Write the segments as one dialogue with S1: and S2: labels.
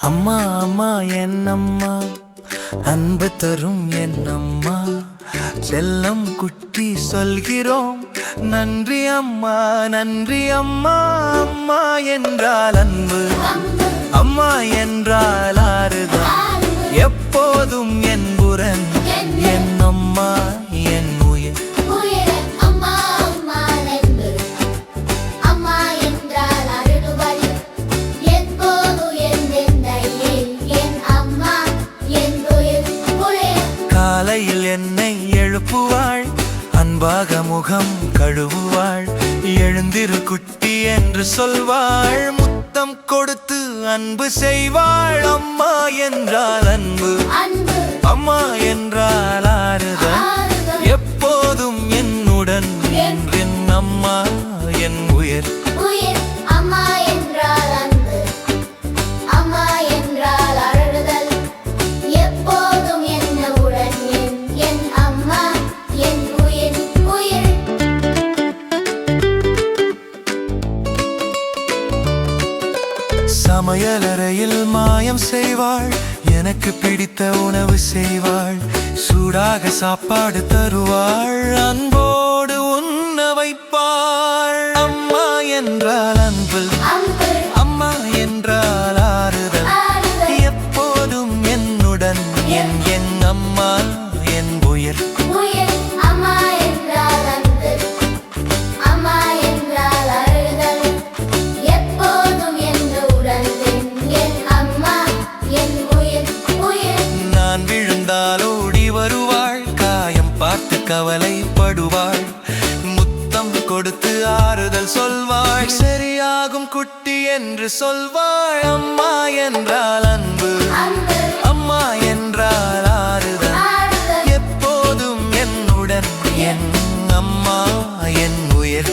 S1: அம்மா அம்மா என்னம்மா, அன்பு தரும் என்னம்மா, செல்லம் குட்டி சொல்கிறோம் நன்றி அம்மா நன்றி அம்மா. அம்மா என்றால் அன்பு, அம்மா என்றால் ஆறுதல், எப்போதும் என் புறன் என் அம்மா என் உயிர். காலையில் என்னை எழுப்புவாள், அன்பாக முகம் கழுவுவாள், எழுந்திரு குட்டி என்று சொல்வாள், முத்தம் கொடுத்து அன்பு செய்வாள். அம்மா என்றால் அன்பு, அம்மா என்றால் ஆறுதல், எப்போதும் என்னுடன் என் அம்மா என் உயிர்.
S2: அம்மா என்றால் அன்பு, அம்மா என்றால் ஆறுதல், எப்போதும் என்னுடன் என் அம்மா என் உயிர் உயிர்.
S1: சமையலறையில் மாயம் செய்வாள், எனக்கு பிடித்த உணவு செய்வாள், சூடாக சாப்பாடு தருவாள், அன்போடு உண்ண வைப்பாள். அம்மா என்றால் அன்பு, அம்மா என்றால் ஆறுதல், எப்போதும் என்னுடன் என் அம்மா என் உயிர்.
S2: அம்மா என்றால் அன்பு, அம்மா என்றால் ஆறுதல், எப்போதும் என்னுடன் என் அம்மா என் உயிர் உயிர்.
S1: நான் விழுந்தால் ஓடி வருவாள், காயம் பார்த்து கவலைப்படுவாள், முத்தம் கொடுத்து ஆறுதல் சொல்வாள், சரியாகும் குட்டி என்று சொல்வாள். அம்மா என்றால் அன்பு, அம்மா என்றால் ஆறுதல், எப்போதும் என்னுடன் என் அம்மா என் உயிர்.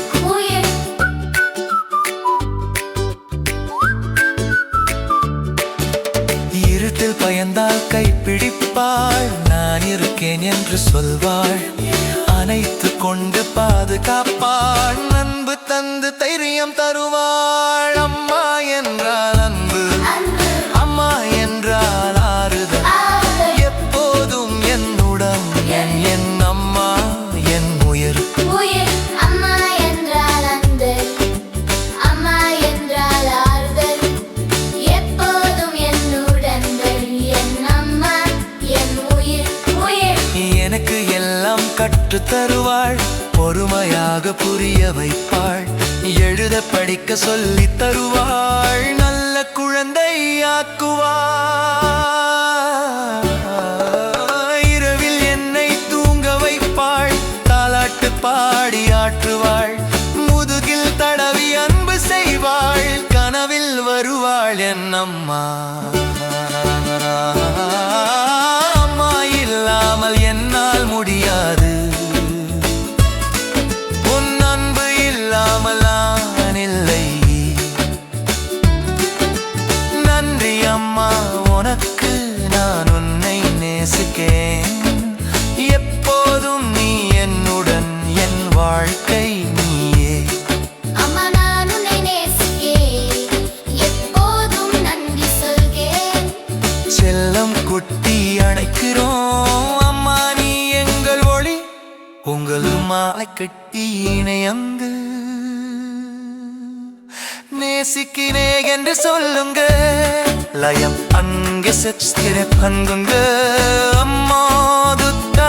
S1: இருட்டில் பயந்தால் கைப்பிடிப்பாள், நான் இருக்கேன் என்று சொல்வாள், அணைத்து கொண்டு பாதுகாப்பாள், அன்பு தந்து தைரியம் தருவாள். அம்மா என்றால் அன்பு, அம்மா என்றால் ஆறுதல், எப்போதும் என்னுடன் என் அம்மா என் உயிர்.
S2: அம்மா என்றால் அன்பு, அம்மா என்றால் ஆறுதல், எப்போதும் என்னுடன் என் அம்மா என் உயிர் உயிர்.
S1: எனக்கு எல்லாம் கற்று தருவாள், பொறுமையாக புரிய வைப்பாள், எழுத படிக்க சொல்லி தருவாள், நல்ல குழந்தை ஆக்குவாள். இரவில் என்னை தூங்க வைப்பாள், தாலாட்டு பாடி ஆற்றுவாள், முதுகில் தடவி அன்பு செய்வாள், கனவில் வருவாள் என் அம்மா. அம்மா இல்லாமல் என்னால் முடியாது, உன் அன்பு இல்லாமல் நான் இல்லை. நன்றி அம்மா உனக்கு, நான் உன்னை நேசிக்கேன், எப்போதும் நீ என்னுடன் என் வாழ்க்கை நீயே.
S2: அம்மா நான் உன்னை நேசிக்கேன், எப்போதும் நன்றி சொல்கிறேன்.
S1: செல்லம் குட்டி அணைக்கிறோம், அம்மா நீ எங்கள் ஒளி, உங்கள் மாலை கட்டி இணையங்கு நேசிக்கினே என்று சொல்லுங்க, லயம் அங்கே செத்திர பங்குங்க. அம்மா துத்தா